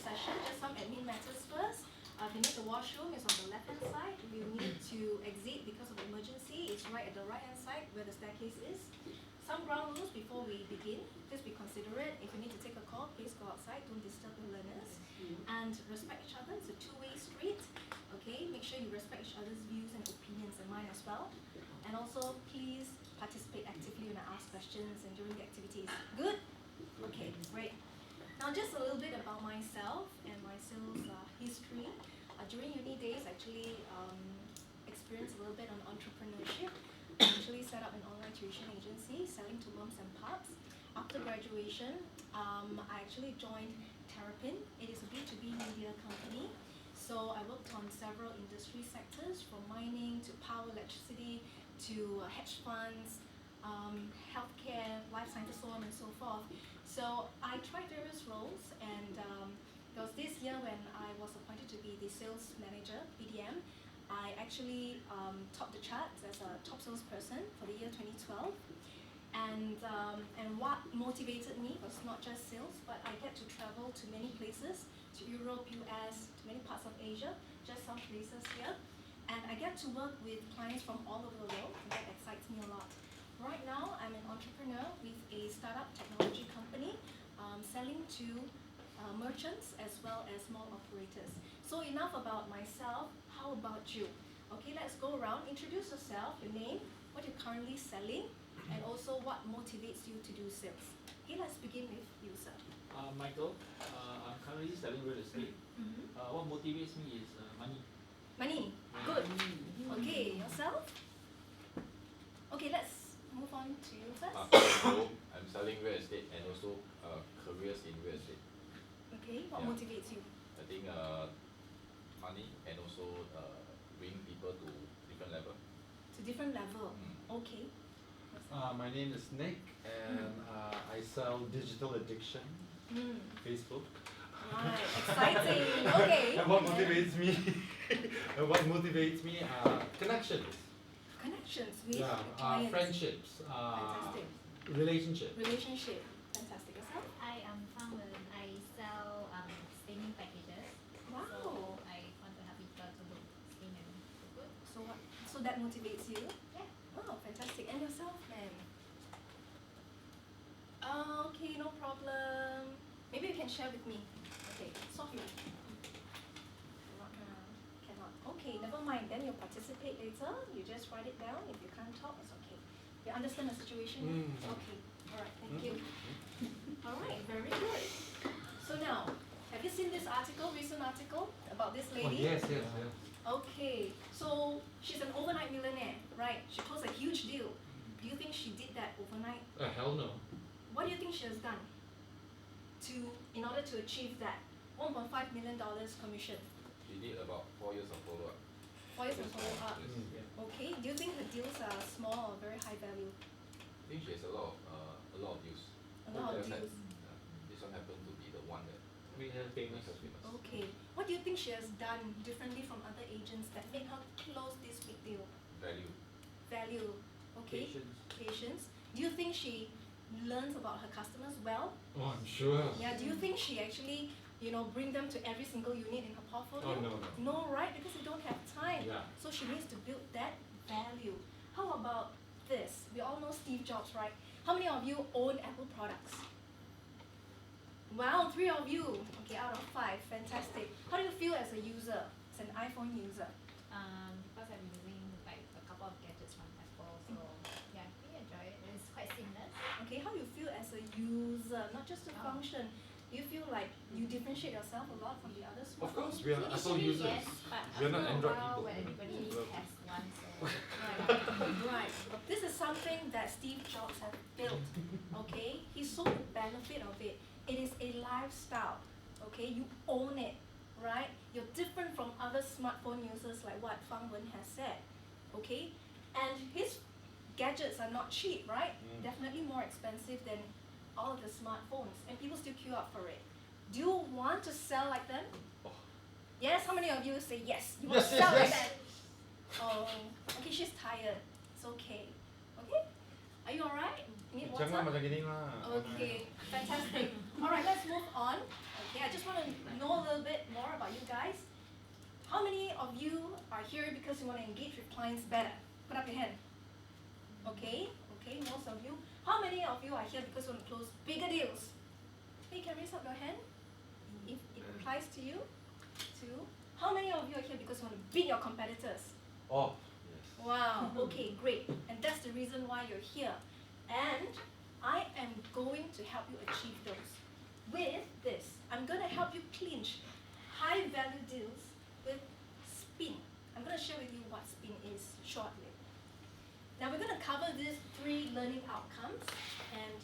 session. Just some admin matters first. If you need the washroom, it's on the left-hand side. If you need to exit because of emergency, it's right at the right-hand side where the staircase is. Some ground rules before we begin. Please be considerate. If you need to take a call, please go outside. Don't disturb the learners. And respect each other. It's a two-way street. Okay, make sure you respect each other's views and opinions and mine as well. And also, please participate actively when I ask questions and during the activities. Good? Okay, great. Now just a little bit about myself and my sales history. During uni days, I actually experienced a little bit on entrepreneurship. I actually set up an online tuition agency selling to moms and pups. After graduation, I actually joined Terrapin. It is a B2B media company. So I worked on several industry sectors, from mining to power, electricity, to hedge funds, healthcare, life sciences, so on and so forth. So I tried various roles, and there was this year when I was appointed to be the sales manager, BDM. I actually topped the charts as a top salesperson for the year 2012. And what motivated me was not just sales, but I get to travel to many places, to Europe, US, to many parts of Asia, just some places here. And I get to work with clients from all over the world, and that excites me a lot. Right now, I'm an entrepreneur with a startup technology company selling to merchants as well as mall operators. So enough about myself, how about you? Okay, let's go around, introduce yourself, your name, what you're currently selling, and also what motivates you to do sales. Okay, let's begin with you, sir. Michael, I'm currently selling real estate. What motivates me is money. Money, good. Okay, yourself? Okay, let's move on to you first. So I'm selling real estate and also careers in real estate. Okay, what motivates you? I think money and also bring people to different level. To different level. Okay. My name is Nick, and I sell digital addiction, Facebook. Right, exciting. Okay. And what motivates me? Connections. Connections with clients. Friendships. Fantastic. Relationships. Relationship. Fantastic. Yourself? I am Fang Wen. I sell steaming packages. Wow. So I want to help people to look steam and look good. So that motivates you? Yeah. Wow, fantastic. And yourself, ma'am? Okay, no problem. Maybe you can share with me. Okay, Sophie. Cannot. Okay, never mind. Then you'll participate later. You just write it down. If you can't talk, it's okay. You understand the situation? Okay. Alright, thank you. Alright, very good. So now, have you seen this article, recent article about this lady? Oh, yes. Okay, so she's an overnight millionaire, right? She closed a huge deal. Do you think she did that overnight? Hell no. What do you think she has done in order to achieve that $1.5 million commission? She did about 4 years of follow-up. 4 years of follow-up. Yes. Okay, do you think her deals are small or very high value? I think she has a lot of deals. A lot of Just deals. this one happened to be the one that Make her famous. makes her famous. Okay, what do you think she has done differently from other agents that made her close this big deal? Value. Value. Okay. Patience. Patience. Do you think she learns about her customers well? Oh, I'm sure. Yeah, do you think she actually, bring them to every single unit in her portfolio? Oh, no. No, right? Because they don't have time. Yeah. So she needs to build that value. How about this? We all know Steve Jobs, right? How many of you own Apple products? Wow, 3 of you. Okay, out of 5. Fantastic. How do you feel as a user, as an iPhone user? Because I'm using like a couple of gadgets from Apple, so yeah, I really enjoy it. It's quite seamless. Okay, how do you feel as a user, not just the function? Do you feel like you differentiate yourself a lot from the other Of smartphones? course, we are Apple Initially, users. yes, but We are after not a Android while, people. when everybody has one, so Right. This is something that Steve Jobs has built. Okay, he saw the benefit of it. It is a lifestyle. Okay, you own it, right? You're different from other smartphone users, like what Fang Wen has said. Okay, and his gadgets are not cheap, right? Definitely more expensive than all of the smartphones, and people still queue up for it. Do you want to sell like them? Oh. Yes. How many of you say yes? You want to sell like that? Oh, okay. She's tired. It's okay. Okay. Are you alright? Need water? Jangan macam gini lah. Okay, fantastic. Alright, let's move on. Okay, I just want to know a little bit more about you guys. How many of you are here because you want to engage with clients better? Put up your hand. Okay, most of you. How many of you are here because you want to close bigger deals? You can raise up your hand if it applies to you. 2. How many of you are here because you want to beat your competitors? Oh, yes. Wow, okay, great. And that's the reason why you're here. And I am going to help you achieve those. With this, I'm going to help you clinch high value deals with spin. I'm going to share with you what spin is shortly. Now we're going to cover these 3 learning outcomes, and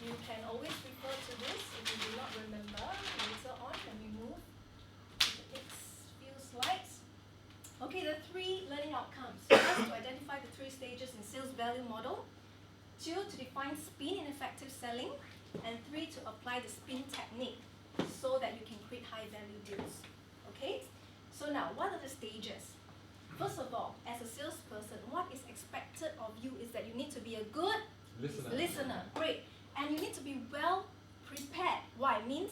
you can always refer to this if you do not remember later on when we move to the next few slides. Okay, the 3 learning outcomes. First, to identify the 3 stages in sales value model. 2, to define spin in effective selling. And 3, to apply the spin technique so that you can create high value deals. Okay? So now, what are the stages? First of all, as a salesperson, what is expected of you is that you need to be a good listener. Great. And you need to be well prepared. Why? It means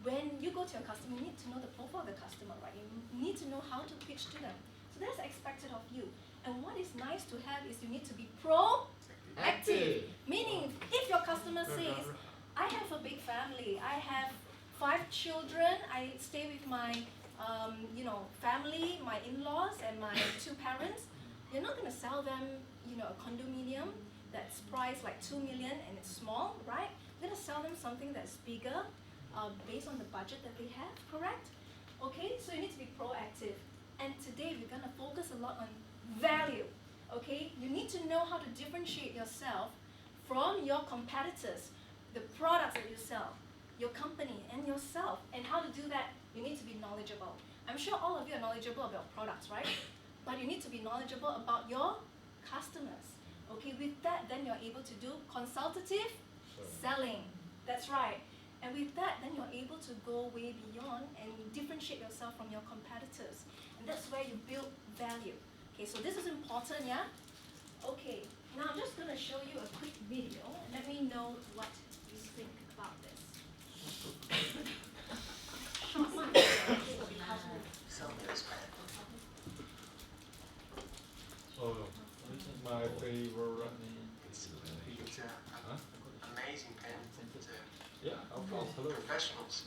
when you go to your customer, you need to know the profile of the customer, right? You need to know how to pitch to them. So that's expected of you. And what is nice to have is you need to be proactive. Meaning, if your customer says, I have a big family, I have 5 children, I stay with my family, my in-laws and my 2 parents, you're not going to sell them, a condominium that's priced like 2 million and it's small, right? You're going to sell them something that's bigger based on the budget that they have, correct? Okay, so you need to be proactive. And today we're going to focus a lot on value, okay? You need to know how to differentiate yourself from your competitors, the products that you sell, your company and yourself. And how to do that, you need to be knowledgeable. I'm sure all of you are knowledgeable about products, right? But you need to be knowledgeable about your customers. Okay, with that, then you're able to do consultative selling. That's right. And with that, then you're able to go way beyond and differentiate yourself from your competitors. And that's where you build value. Okay, so this is important, yeah? Okay, now I'm just going to show you a quick video. Let me know what you think about this. Oh, my favorite. It's an amazing pen. It's Yeah, of course. Hello. professionals.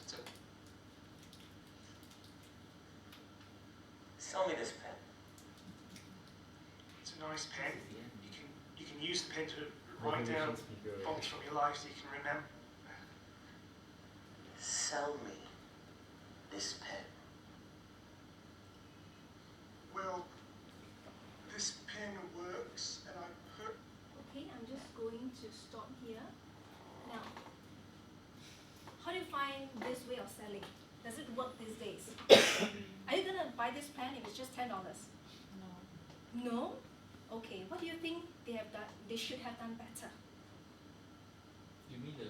Sell me this pen. It's a nice pen. You can use the pen to write down thoughts from your life so you can remember. Sell me this pen. Well, this pen works, and I put. Okay, I'm just going to stop here. Now, how do you find this way of selling? Does it work these days? Are you going to buy this pen if it's just $10? No. No? Okay, what do you think they should have done better? You mean the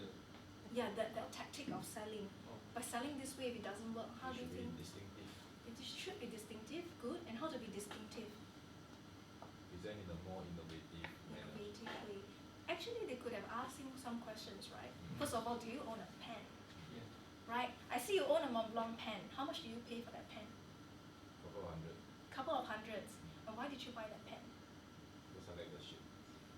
Yeah, the tactic of selling. By selling this way, if it doesn't work, how do you think? Distinctive. It should be distinctive, good. And how to be distinctive? Present in a more innovative manner. Innovative way. Actually, they could have asked him some questions, right? First of all, do you own a pen? Yeah. Right? I see you own a Mont Blanc pen. How much do you pay for that pen? Couple of hundred. Couple of hundreds. And why did you buy that pen? Because I like the shape.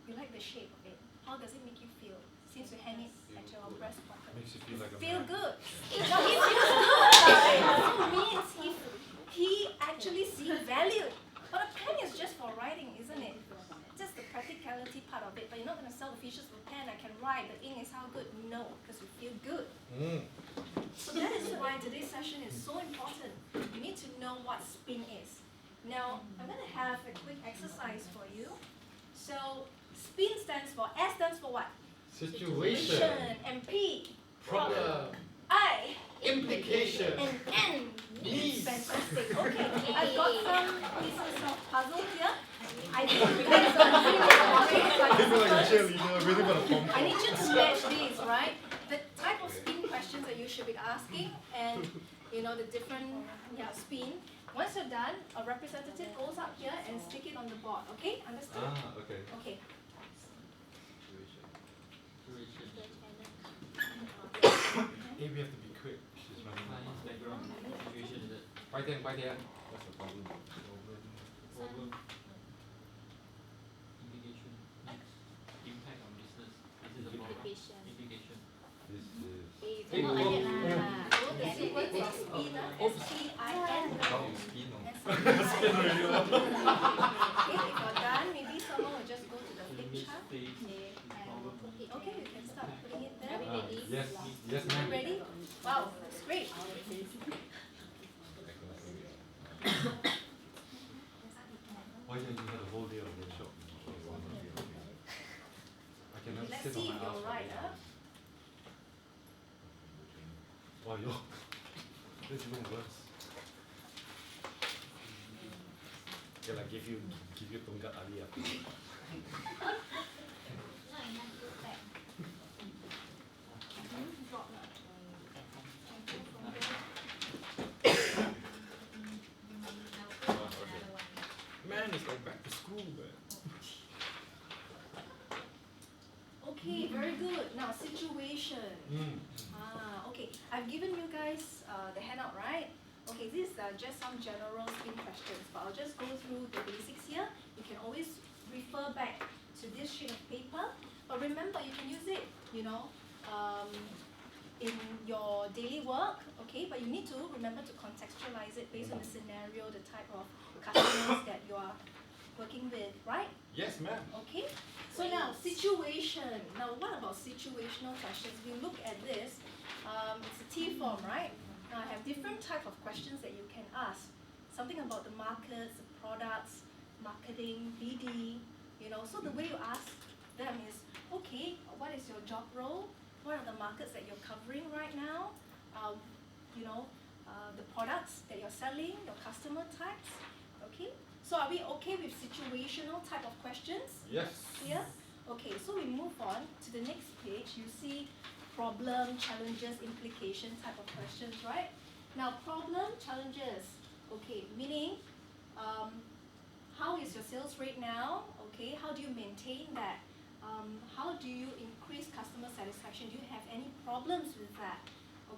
You like the shape of it. How does it make you feel? Since you hang it at your breast pocket. Makes you feel like a Feel man. good. No, he feels good about it. It means he actually sees value. But a pen is just for writing, isn't it? Just the practicality part of it. But you're not going to sell the features of a pen. I can write. The ink is how good. No, because you feel good. So that is why today's session is so important. You need to know what spin is. Now, I'm going to have a quick exercise for you. So, spin stands for, S stands for what? Situation. And P, Problem. I, Implication. and N, Needs. fantastic. Okay, I've got some pieces of puzzle here. I think you guys are really participants. Really want to pump. I need you to match these, right? The type of spin questions that you should be asking, and the different spin. Once you're done, a representative goes up here and stick it on the board. Okay, understood? Okay. Okay. duration? Hey, we have to be quick. She's running client's background situation is it? 快点快点 what's the problem Problem. Implication. Next. Impact on business. Is it a problem? Implication. Implication. this is Eh, cannot like that lah. So the sequence of spin, S-P-I-N. oh spin oh. Spin already. Okay, if you're done, maybe someone will just go to the flip Limit chart. space. Okay, I will put it Okay, there. you can start putting it there. Are we ready? yes yes ma'am Ready? Wow, that's great. why don't you have a whole day of workshop I cannot Let's sit see on if my you're ass right, huh? wow yo this is even worse okay like give you Tunggat Ali after that. Not enough good back. Drop lah. I'll put another one. man it's like back to school man Okay, very good. Now, situation. Okay. I've given you guys the handout, right? Okay, these are just some general spin questions, but I'll just go through the basics here. You can always refer back to this sheet of paper, but remember you can use it, in your daily work, okay? But you need to remember to contextualize it based on the scenario, the type of customers that you are working with, right? yes ma'am Okay, so now situation. Now what about situational questions? We look at this, it's a T form, right? Now I have different type of questions that you can ask. Something about the markets, the products, marketing, BD, so the way you ask them is, okay, what is your job role? What are the markets that you're covering right now? The products that you're selling, your customer types, okay? So are we okay with situational type of questions? yes Clear? Okay, so we move on to the next page. You see problem, challenges, implication type of questions, right? Now problem, challenges, okay, meaning how is your sales rate now? Okay, how do you maintain that? How do you increase customer satisfaction? Do you have any problems with that?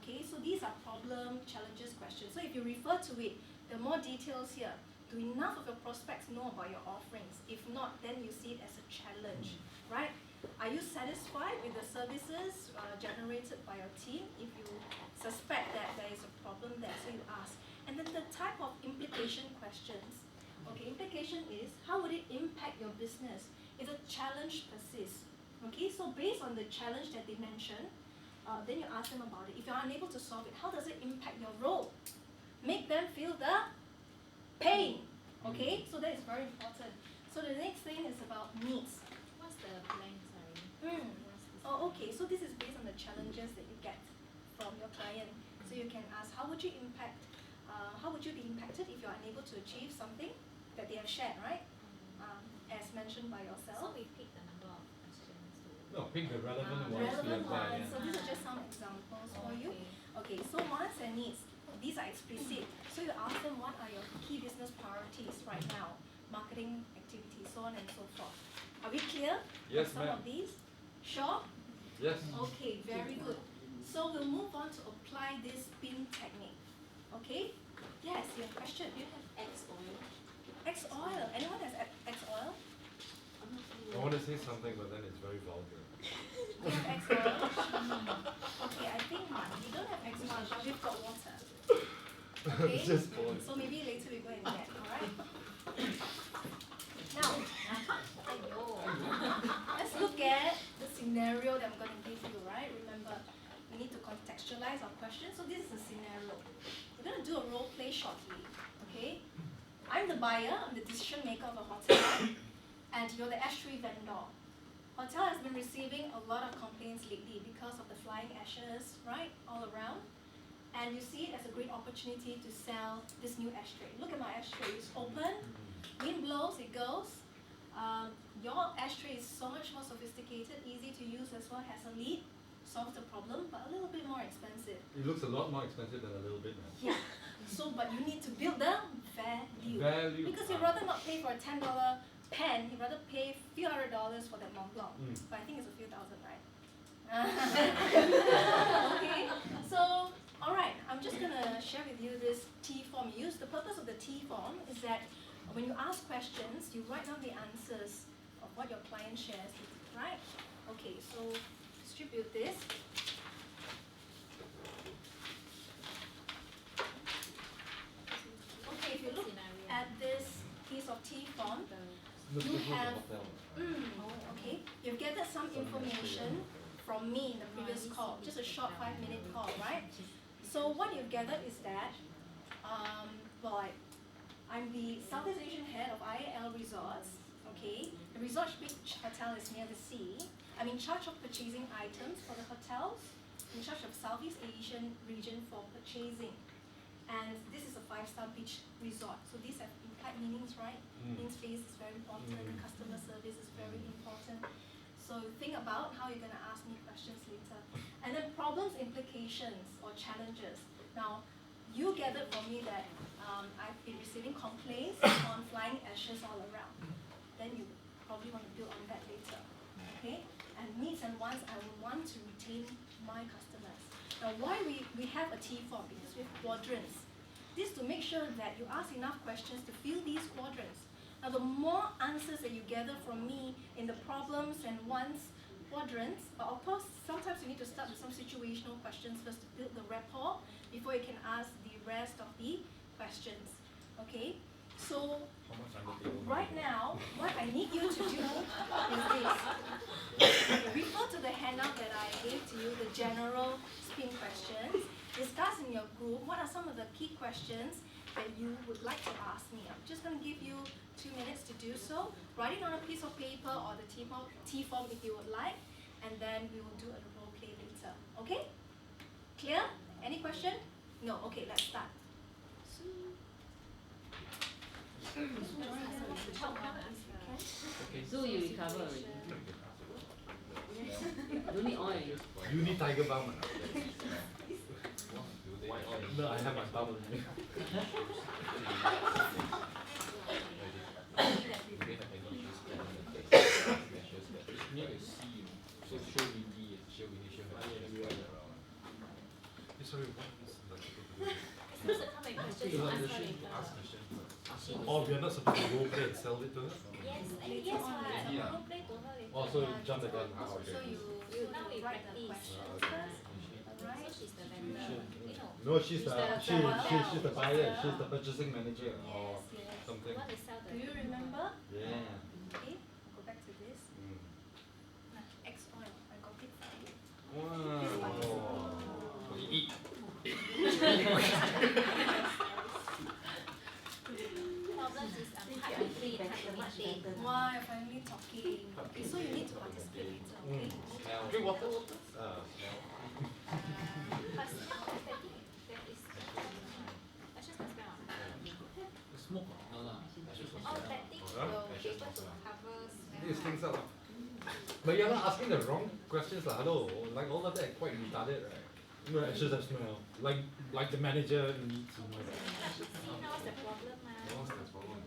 Okay, so these are problem, challenges questions. So if you refer to it, there are more details here. Do enough of your prospects know about your offerings? If not, then you see it as a challenge, right? Are you satisfied with the services generated by your team? If you suspect that there is a problem there, so you ask. And then the type of implication questions. Okay, implication is, how would it impact your business if the challenge persists? Okay, so based on the challenge that they mentioned, then you ask them about it. If you're unable to solve it, how does it impact your role? Make them feel the pain. Okay, so that is very important. So the next thing is about needs. What's the blank, sorry? Mm. What's this Oh, one? okay, so this is based on the challenges that you get from your client. So you can ask, how would you be impacted if you're unable to achieve something that they have shared, right? As mentioned by So yourself. we picked a number of questions to no pick the relevant ones to Relevant apply ones. So these are just some examples for you. Okay, so wants and needs. These are explicit. So you ask them, what are your key business priorities right now? Marketing activities, so on and so forth. Are we clear? Yes, with some ma'am. of these? Sure? yes Okay, very good. So we'll move on to apply this spin technique. Okay? Yes, you have a question. Do you have X oil? X oil. Anyone has X oil? I want to say something but then it's very vulgar You have X oil? Okay, I think we don't have X oil, but we've got water. Okay? it's just boring So maybe later we go and get, alright? Now, Aiyo. let's look at the scenario that I'm going to give you, right? Remember, we need to contextualize our question. So this is a scenario. We're going to do a role play shortly, okay? I'm the buyer, I'm the decision maker of a hotel, and you're the ashtray vendor. Hotel has been receiving a lot of complaints lately because of the flying ashes, right, all around. And you see it as a great opportunity to sell this new ashtray. Look at my ashtray, it's open, wind blows, it goes. Your ashtray is so much more sophisticated, easy to use as well, has a lid, solves the problem, but a little bit more expensive. it looks a lot more expensive than a little bit man Yeah, so but you need to build the value. value Because you'd rather not pay for a $10 pen, you'd rather pay a few $100s for that Mont Blanc. But I think it's a few thousand, right? Okay, so alright, I'm just purpose of the T form is that when you ask questions, you write down the answers of what your client shares, right? Okay, so distribute this. Okay, if you look at this piece of T form, you have, okay, you've gathered some information from me in the previous call, just a short 5-minute call, right? So what you've gathered is that, I'm the Southeast Asian head of IAL Resorts, okay? The resort beach hotel is near the sea. I'm in charge of purchasing items for the hotels, in charge of Southeast Asian region for purchasing. And this is a 5-star beach resort, so these have implied meanings, right? Means face is very important, customer service is very important. So think about how you're going to ask me questions later. And then problems, implications, or challenges. Now, you gathered from me that I've been receiving complaints on flying ashes all around. Then you probably want to build on that later, okay? And needs and wants, I would want to retain my customers. Now, why we have a T form? Because we have quadrants. This to make sure that you ask enough questions to fill these quadrants. Now, the more answers that you gather from me in the problems and wants quadrants, but of course, sometimes you need to start with some situational questions first to build the rapport before you can ask the rest of the questions, okay? So, right now, what I need you to do is this. Refer to the handout that I gave to you, the general spin questions. Discuss in your group what are some of the key questions that you would like to ask me. I'm just going to give you 2 minutes to do so. Write it on a piece of paper or the T form if you would like, and then we will do a role play later. Okay? Clear? Any question? No? Okay, let's start. So you recover already. Don't need oil. You need tiger balm. White oil. No, I have my balm with me. Do they have any issues getting the measures that It's near the sea, so show windy. show initial Sorry, what is Supposed to come and question to answer later. ask question first. Oh, we are not supposed to role play and sell it to her? Yes, yes, what? Yeah. Role play to her later. Oh, so you jump the gun. Ah, So okay. you Now we write the practice. questions Okay. first, So alright? she's the vendor. You know, No, she's the she's the buyer. She's the purchasing manager or Yes, yes. something. you want to sell the Do you remember? Yeah. Okay, go back to this. X oil, I got it for you. Wow. Eat. problems is hard to clean, hard to maintain. Why you're finally talking? Okay, so you need to participate later, okay? smell. Drink water. But smell aesthetic, that is ashes can smell. Smoke? No lah. Oh, that thing will be able to cover smell. These things up. But you're not asking the wrong questions, like hello, like all of that quite retarded, right? No, it's just a smell. Like the manager needs to know that. See, now what's the problem, What's the problem?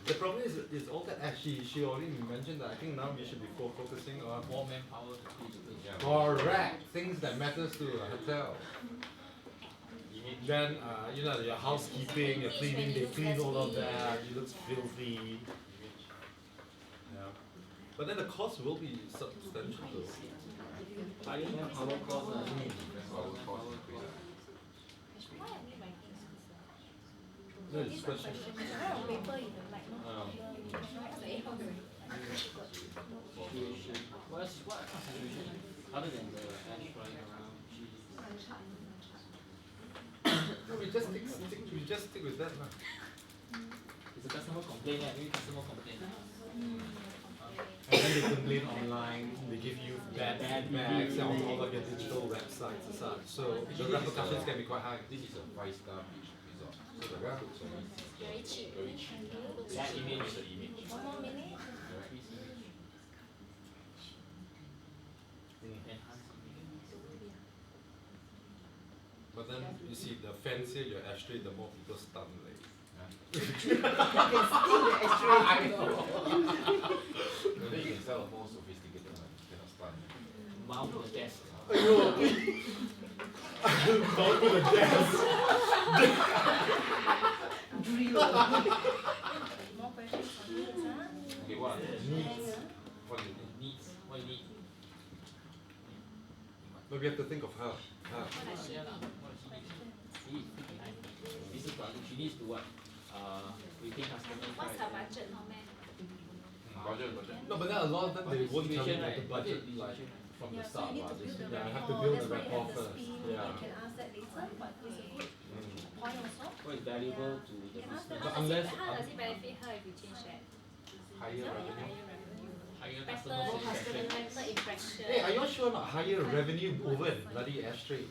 The problem is it's all that as she already mentioned that I think now we should be focusing on More manpower to clean the place. Yeah. correct things that matters to a hotel. Image. Then you know your housekeeping, your cleaning, they clean all of that, it looks filthy. Image. Yeah. But then the cost will be substantial though. Higher manpower cost. Manpower cost increase. Why are we writing answer? No, it's These are question. questions. You write on paper, you can like, no problem, you can write on paper. Situation. What situation? Other than the ash flying around, cheese. No, we just stick with that lah. It's a customer complaint, maybe customer complaint. And then they complain online, they give you bad feedback on all of your digital websites and such. So the repercussions can be quite high. This is a 5-star beach resort. So the rest looks Very cheap. very cheap. That image. Is the image. 1 more minute. Enhance image. But then you see, the fancier your ashtray, the more people stun like. I know. Then you can sell a more sophisticated one. You cannot stun. Mount the desk. Down to the desk. More questions on needs, huh? Okay, what are the Needs. what do you need? Needs. What you need? No, we have to think of her. Her. Yeah lah. What she needs? She needs behind. Business partner. She needs to what? Retain customers. What's her right? budget, no man? Budget. No, but then a lot of them they won't tell you Situation, like the right? budget Budget like situation, right? from the Yeah, so start. you need to but build the yeah, I rapport. have to build That's the why you rapport have the first. spin. Yeah. You can ask that later, but it's a good point also. What is valuable to the Can ask business? But unless How does it benefit her if you change that? Higher revenue. Higher revenue. Higher Better customer satisfaction. customer impression. Hey, are you sure not higher revenue over in bloody ashtray?